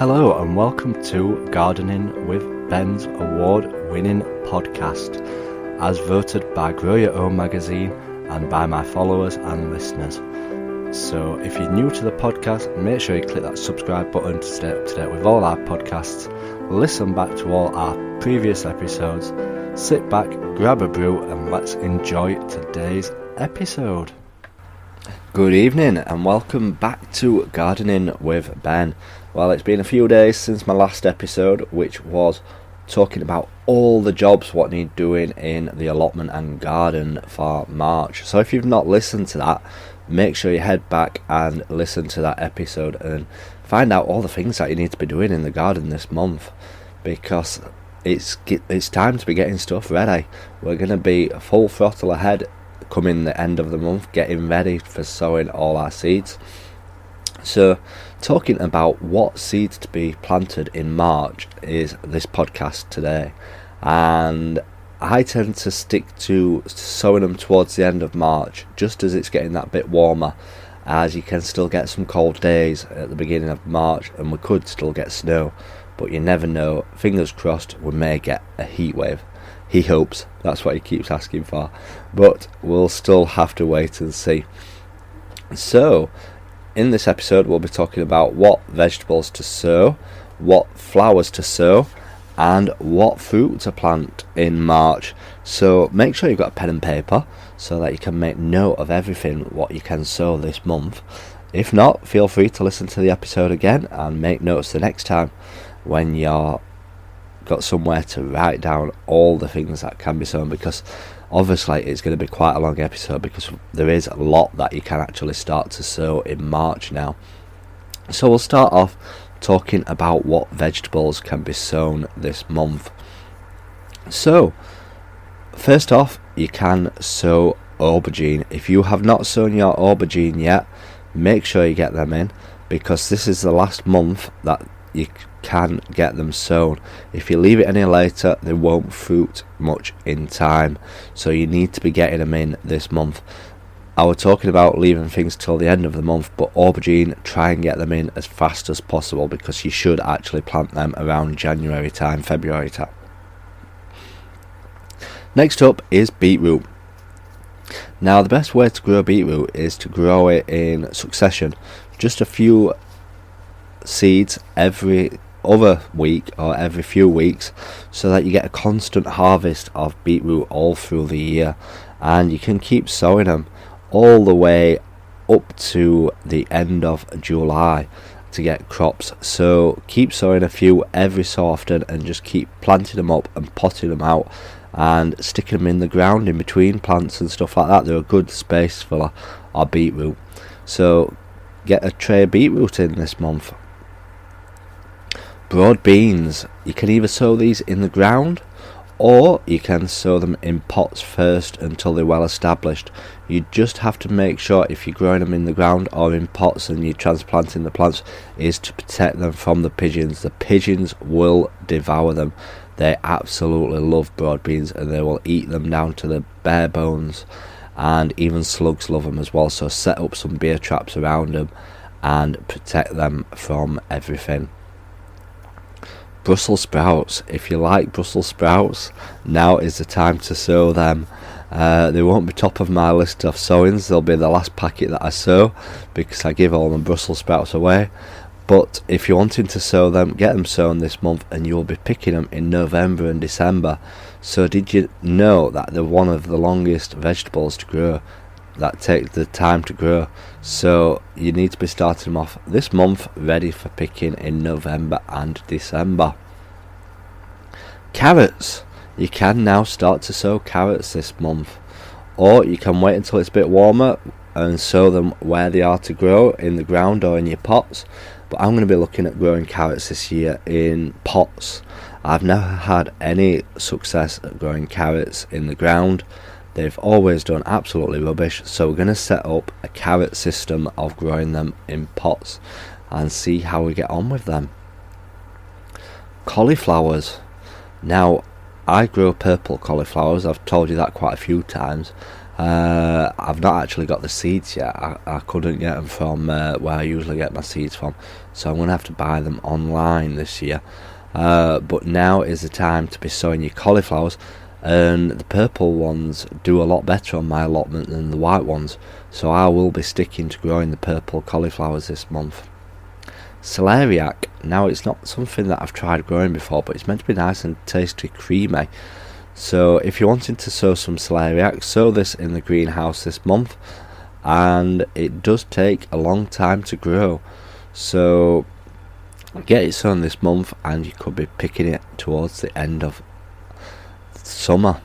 Hello and welcome to Gardening with Ben's award-winning podcast, as voted by Grow Your Own magazine and by my followers and listeners. So if you're new to the podcast, make sure you click that subscribe button to stay up to date with all our podcasts, listen back to all our previous episodes, sit back, grab a brew and let's enjoy today's episode. Good evening and welcome back to Gardening with Ben. Well, it's been a few days since my last episode, which was talking about all the jobs what need doing in the allotment and garden for March. So if you've not listened to that, make sure you head back and listen to that episode and find out all the things that you need to be doing in the garden this month, because it's time to be getting stuff ready. We're going to be full throttle ahead coming the end of the month, getting ready for sowing all our seeds. So talking about what seeds to be planted in March is this podcast today, and I tend to stick to sowing them towards the end of March, just as it's getting that bit warmer, as you can still get some cold days at the beginning of March and we could still get snow, but you never know. Fingers crossed we may get a heat wave. He hopes, that's what he keeps asking for, but we'll still have to wait and see. So in this episode we'll be talking about what vegetables to sow, what flowers to sow, and what fruit to plant in March. So make sure you've got a pen and paper so that you can make note of everything what you can sow this month. If not, feel free to listen to the episode again and make notes the next time when you're got somewhere to write down all the things that can be sown, because obviously it's going to be quite a long episode because there is a lot that you can actually start to sow in March now. So we'll start off talking about what vegetables can be sown this month. So first off, you can sow aubergine. If you have not sown your aubergine yet, make sure you get them in, because this is the last month that you can get them sown. If you leave it any later, they won't fruit much in time, so you need to be getting them in this month. I was talking about leaving things till the end of the month, but aubergine, try and get them in as fast as possible, because you should actually plant them around January time, February time. Next up is beetroot. Now the best way to grow beetroot is to grow it in succession, just a few seeds every other week or every few weeks, so that you get a constant harvest of beetroot all through the year, and you can keep sowing them all the way up to the end of July to get crops. So keep sowing a few every so often and just keep planting them up and potting them out and sticking them in the ground in between plants and stuff like that. They're a good space for our beetroot, so get a tray of beetroot in this month. Broad beans, you can either sow these in the ground or you can sow them in pots first until they're well established. You just have to make sure, if you're growing them in the ground or in pots and you're transplanting the plants, is to protect them from the pigeons. The pigeons will devour them. They absolutely love broad beans and they will eat them down to the bare bones, and even slugs love them as well. So set up some beer traps around them and protect them from everything. Brussels sprouts, if you like Brussels sprouts, now is the time to sow them. They won't be top of my list of sowings, they'll be the last packet that I sow, because I give all my Brussels sprouts away. But if you're wanting to sow them, get them sown this month and you'll be picking them in November and December. So did you know that they're one of the longest vegetables to grow, that take the time to grow? So you need to be starting them off this month, ready for picking in November and December. Carrots, you can now start to sow carrots this month, or you can wait until it's a bit warmer and sow them where they are to grow, in the ground or in your pots. But I'm going to be looking at growing carrots this year in pots. I've never had any success at growing carrots in the ground. They've always done absolutely rubbish, so we're going to set up a carrot system of growing them in pots and see how we get on with them. Cauliflowers. Now, I grow purple cauliflowers, I've told you that quite a few times, I've not actually got the seeds yet. I couldn't get them from where I usually get my seeds from, so I'm going to have to buy them online this year. But now is the time to be sowing your cauliflowers, and the purple ones do a lot better on my allotment than the white ones, so I will be sticking to growing the purple cauliflowers this month. Celeriac, now it's not something that I've tried growing before, but it's meant to be nice and tasty, creamy. So if you're wanting to sow some celeriac, sow this in the greenhouse this month, and it does take a long time to grow, so get it sown this month and you could be picking it towards the end of summer.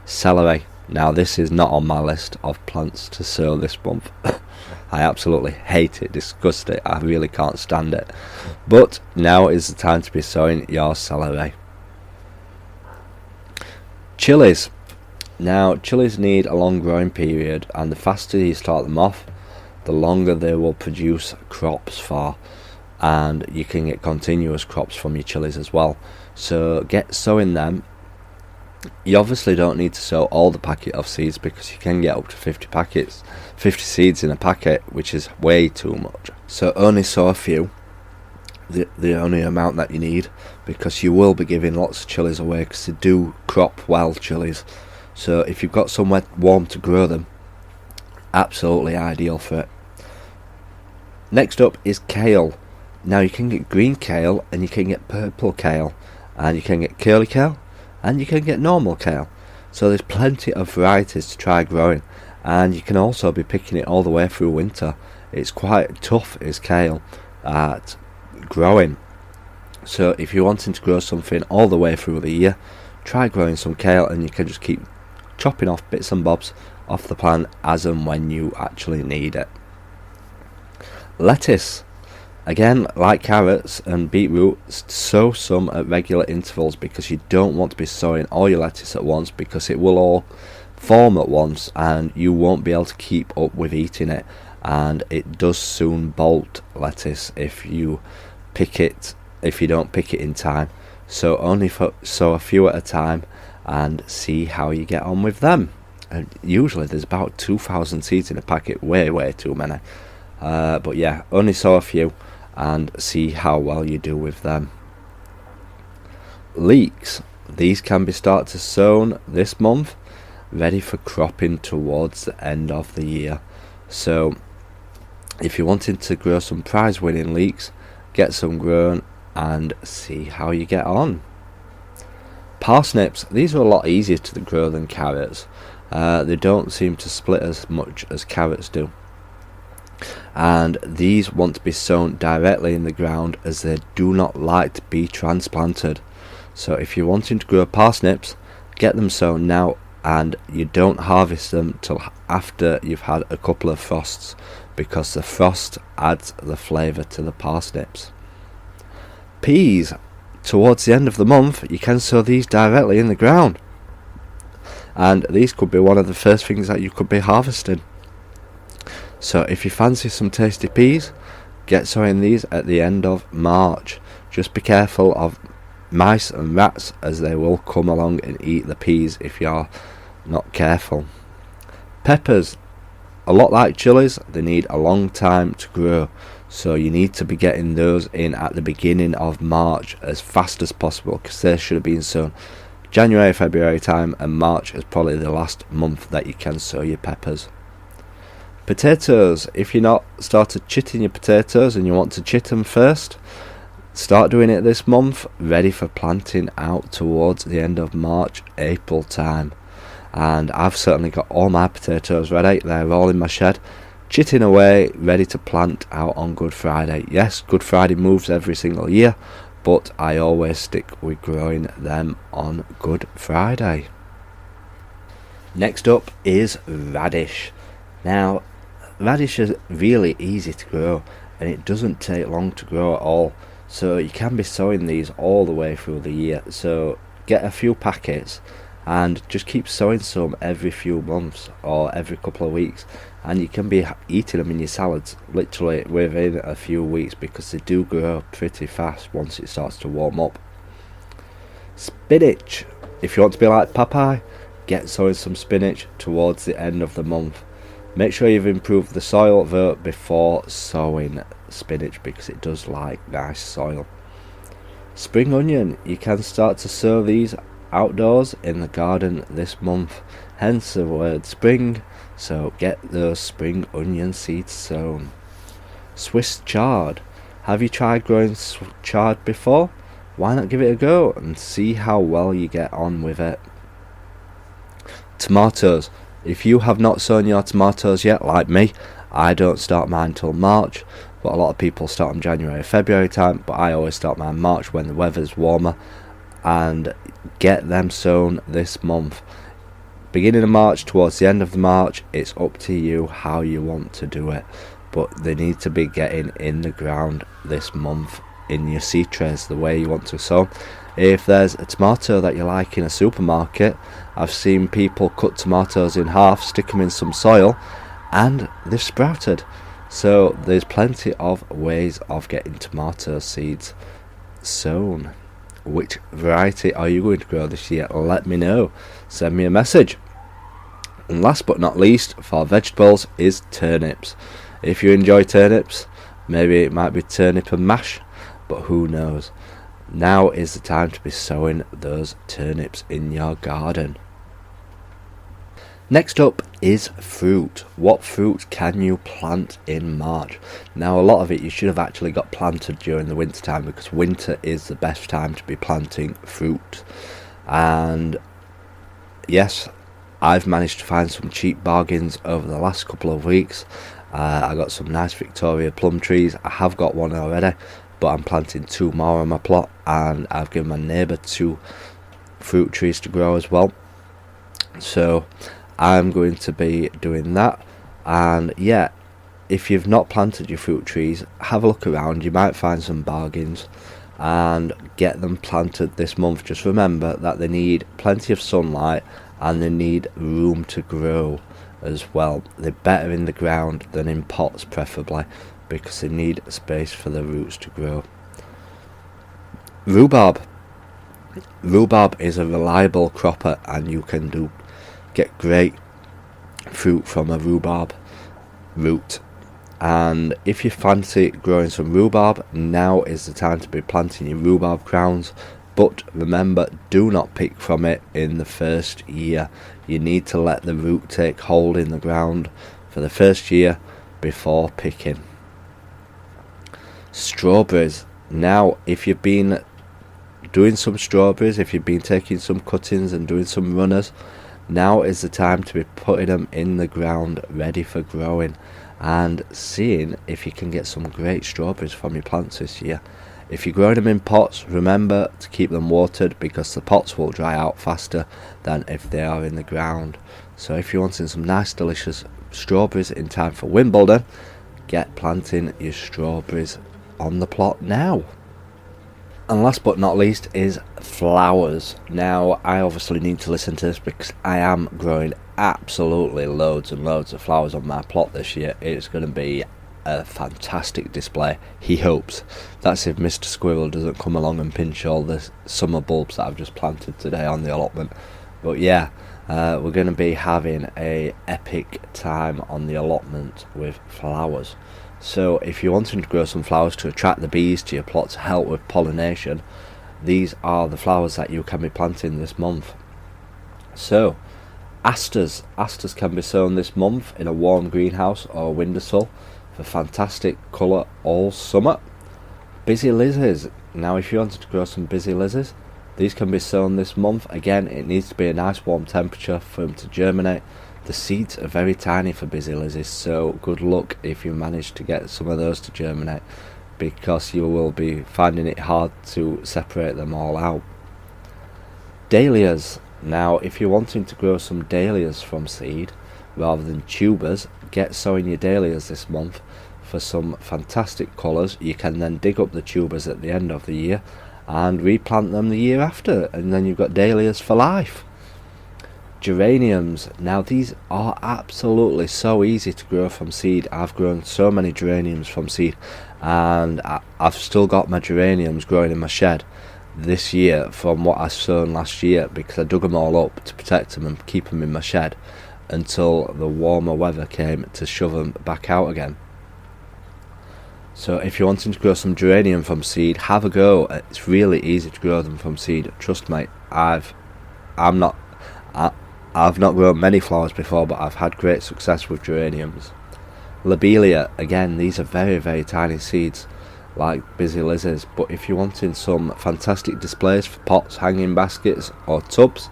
Celery, now this is not on my list of plants to sow this month. I absolutely hate it, disgust it, I really can't stand it. But now is the time to be sowing your celery. Chillies. Now chillies need a long growing period, and the faster you start them off, the longer they will produce crops for, and you can get continuous crops from your chillies as well. So get sowing them. You obviously don't need to sow all the packet of seeds, because you can get up to 50 seeds in a packet, which is way too much. So only sow a few, the only amount that you need, because you will be giving lots of chillies away, because they do crop well, chillies. So if you've got somewhere warm to grow them, absolutely ideal for it. Next up is kale. Now you can get green kale, and you can get purple kale, and you can get curly kale, and you can get normal kale. So there's plenty of varieties to try growing, and you can also be picking it all the way through winter. It's quite tough, is kale, at growing. So if you're wanting to grow something all the way through the year, try growing some kale, and you can just keep chopping off bits and bobs off the plant as and when you actually need it. Lettuce. Again, like carrots and beetroot, sow some at regular intervals, because you don't want to be sowing all your lettuce at once, because it will all form at once and you won't be able to keep up with eating it, and it does soon bolt, lettuce, if you don't pick it in time. So only sow a few at a time and see how you get on with them. And usually there's about 2,000 seeds in a packet, way too many. But yeah, only sow a few and see how well you do with them. Leeks. These can be started to sown this month, ready for cropping towards the end of the year. So if you're wanting to grow some prize winning leeks, get some grown and see how you get on. Parsnips. These are a lot easier to grow than carrots. They don't seem to split as much as carrots do, and these want to be sown directly in the ground, as they do not like to be transplanted. So if you're wanting to grow parsnips, get them sown now, and you don't harvest them till after you've had a couple of frosts, because the frost adds the flavour to the parsnips. Peas. Towards the end of the month, you can sow these directly in the ground, and these could be one of the first things that you could be harvesting. So if you fancy some tasty peas, get sowing these at the end of March. Just be careful of mice and rats, as they will come along and eat the peas if you're not careful. Peppers. A lot like chilies, they need a long time to grow, so you need to be getting those in at the beginning of March as fast as possible, because they should have been sown January, February time, and March is probably the last month that you can sow your peppers. Potatoes. If you're not started chitting your potatoes and you want to chit them first, start doing it this month, ready for planting out towards the end of March, April time. And I've certainly got all my potatoes ready. They're all in my shed, chitting away, ready to plant out on Good Friday. Yes, Good Friday moves every single year, but I always stick with growing them on Good Friday. Next up is radish. Now, radish is really easy to grow, and it doesn't take long to grow at all, so you can be sowing these all the way through the year. So get a few packets and just keep sowing some every few months or every couple of weeks, and you can be eating them in your salads literally within a few weeks, because they do grow pretty fast once it starts to warm up. Spinach. If you want to be like Popeye, get sowing some spinach towards the end of the month. Make sure you've improved the soil though before sowing spinach, because it does like nice soil. Spring onion, you can start to sow these outdoors in the garden this month, hence the word spring, so get those spring onion seeds sown. Swiss chard, have you tried growing chard before? Why not give it a go and see how well you get on with it. Tomatoes, if you have not sown your tomatoes yet, like me, I don't start mine till March, but a lot of people start in January or February time, but I always start mine in March when the weather's warmer, and get them sown this month. Beginning of March towards the end of March, it's up to you how you want to do it, but they need to be getting in the ground this month in your seed trays the way you want to sow. If there's a tomato that you like in a supermarket, I've seen people cut tomatoes in half, stick them in some soil, and they've sprouted. So there's plenty of ways of getting tomato seeds sown. Which variety are you going to grow this year? Let me know. Send me a message. And last but not least, for vegetables is turnips. If you enjoy turnips, maybe it might be turnip and mash, but who knows. Now is the time to be sowing those turnips in your garden. Next up is fruit. What fruit can you plant in March? Now a lot of it you should have actually got planted during the winter time, because winter is the best time to be planting fruit. And yes, I've managed to find some cheap bargains over the last couple of weeks. I got some nice Victoria plum trees. I have got one already, but I'm planting 2 more on my plot, and I've given my neighbour 2 fruit trees to grow as well. So I'm going to be doing that. And yeah, if you've not planted your fruit trees, have a look around. You might find some bargains and get them planted this month. Just remember that they need plenty of sunlight and they need room to grow as well. They're better in the ground than in pots preferably, because they need space for the roots to grow. Rhubarb. Rhubarb is a reliable cropper, and you can get great fruit from a rhubarb root. And if you fancy growing some rhubarb, now is the time to be planting your rhubarb crowns. But remember, do not pick from it in the first year. You need to let the root take hold in the ground for the first year before picking. Strawberries. Now, if you've been doing some strawberries, if you've been taking some cuttings and doing some runners, now is the time to be putting them in the ground ready for growing and seeing if you can get some great strawberries from your plants this year. If you're growing them in pots, remember to keep them watered, because the pots will dry out faster than if they are in the ground. So if you're wanting some nice delicious strawberries in time for Wimbledon, get planting your strawberries on the plot now. And last but not least is flowers. Now I obviously need to listen to this because I am growing absolutely loads and loads of flowers on my plot this year. It's going to be a fantastic display, he hopes. That's if Mr. Squirrel doesn't come along and pinch all the summer bulbs that I've just planted today on the allotment. But yeah, we're going to be having a epic time on the allotment with flowers. So if you're wanting to grow some flowers to attract the bees to your plot to help with pollination, these are the flowers that you can be planting this month. So asters can be sown this month in a warm greenhouse or windowsill for fantastic colour all summer. Busy lizards. Now if you wanted to grow some busy lizards, these can be sown this month. Again, it needs to be a nice warm temperature for them to germinate. The seeds are very tiny for busy lizards, so good luck if you manage to get some of those to germinate, because you will be finding it hard to separate them all out. Dahlias. Now if you're wanting to grow some dahlias from seed rather than tubers, get sowing your dahlias this month for some fantastic colours. You can then dig up the tubers at the end of the year and replant them the year after, and then you've got dahlias for life. Geraniums. Now these are absolutely so easy to grow from seed. I've grown so many geraniums from seed, and I've still got my geraniums growing in my shed. this year from what I sown last year, because I dug them all up to protect them and keep them in my shed until the warmer weather came to shove them back out again. So if you're wanting to grow some geranium from seed, have a go. It's really easy to grow them from seed. Trust me, I've not grown many flowers before, but I've had great success with geraniums. Lobelia, again, these are very, very tiny seeds, like busy lizards, but if you're wanting some fantastic displays for pots, hanging baskets or tubs,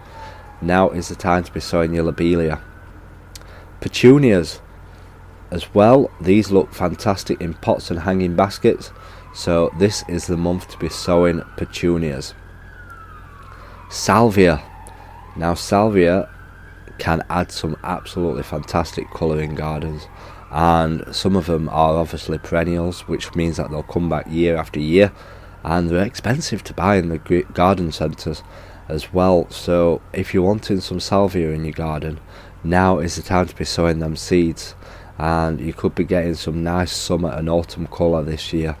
now is the time to be sowing your lobelia. Petunias as well, these look fantastic in pots and hanging baskets, so this is the month to be sowing petunias. Salvia, now salvia can add some absolutely fantastic colour in gardens, and some of them are obviously perennials, which means that they'll come back year after year, and they're expensive to buy in the garden centres as well. So if you're wanting some salvia in your garden, now is the time to be sowing them seeds, and you could be getting some nice summer and autumn colour this year.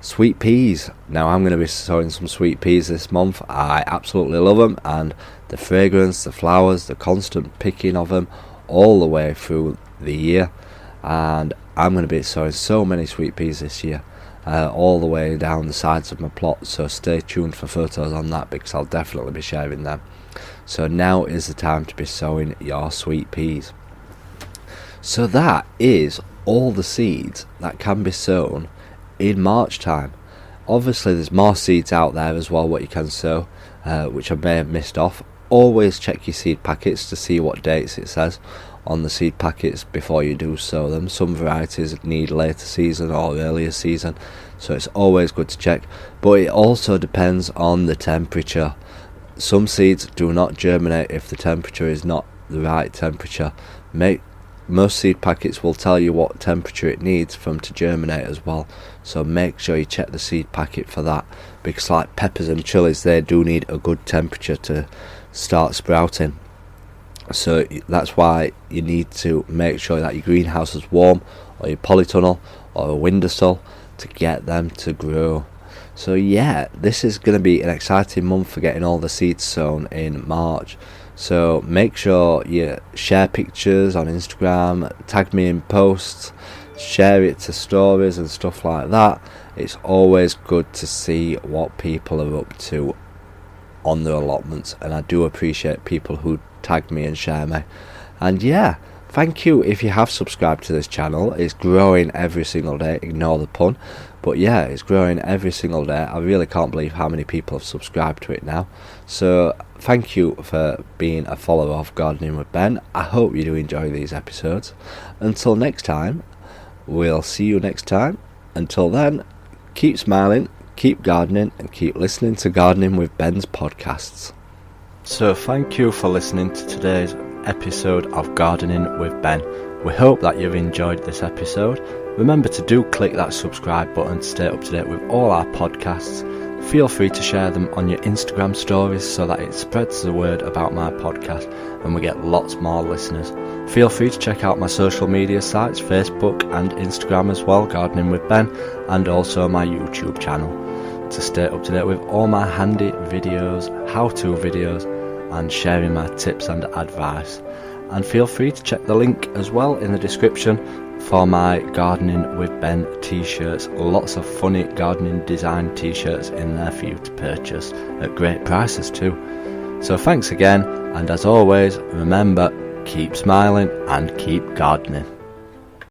Sweet peas, now I'm going to be sowing some sweet peas this month. I absolutely love them, and the fragrance, the flowers, the constant picking of them all the way through the year, and I'm going to be sowing so many sweet peas this year, all the way down the sides of my plot, so stay tuned for photos on that, because I'll definitely be sharing them. So now is the time to be sowing your sweet peas. So that is all the seeds that can be sown in March time. Obviously there's more seeds out there as well what you can sow, which I may have missed off. Always check your seed packets to see what dates it says on the seed packets before you do sow them. Some varieties need later season or earlier season, so it's always good to check, but it also depends on the temperature. Some seeds do not germinate if the temperature is not the right temperature. Most seed packets will tell you what temperature it needs for them to germinate as well, so make sure you check the seed packet for that, because like peppers and chillies, they do need a good temperature to start sprouting. So that's why you need to make sure that your greenhouse is warm, or your polytunnel or a windowsill, to get them to grow. So yeah, this is going to be an exciting month for getting all the seeds sown in March. So make sure you share pictures on Instagram, tag me in posts, share it to stories and stuff like that. It's always good to see what people are up to on their allotments, and I do appreciate people who tag me and share me. And yeah, thank you if you have subscribed to this channel. It's growing every single day, ignore the pun, but yeah, it's growing every single day. I really can't believe how many people have subscribed to it now. So thank you for being a follower of Gardening with Ben. I hope you do enjoy these episodes. Until next time, we'll see you next time. Until then, keep smiling, keep gardening, and keep listening to Gardening with Ben's podcasts. So thank you for listening to today's episode of Gardening with Ben. We hope that you've enjoyed this episode. Remember to do click that subscribe button to stay up to date with all our podcasts. Feel free to share them on your Instagram stories so that it spreads the word about my podcast and we get lots more listeners. Feel free to check out my social media sites, Facebook and Instagram as well, Gardening with Ben, and also my YouTube channel, to stay up to date with all my handy videos, how-to videos, and sharing my tips and advice. And feel free to check the link as well in the description for my Gardening with Ben t-shirts. Lots of funny gardening design t-shirts in there for you to purchase at great prices too. So thanks again, and as always, remember, keep smiling and keep gardening.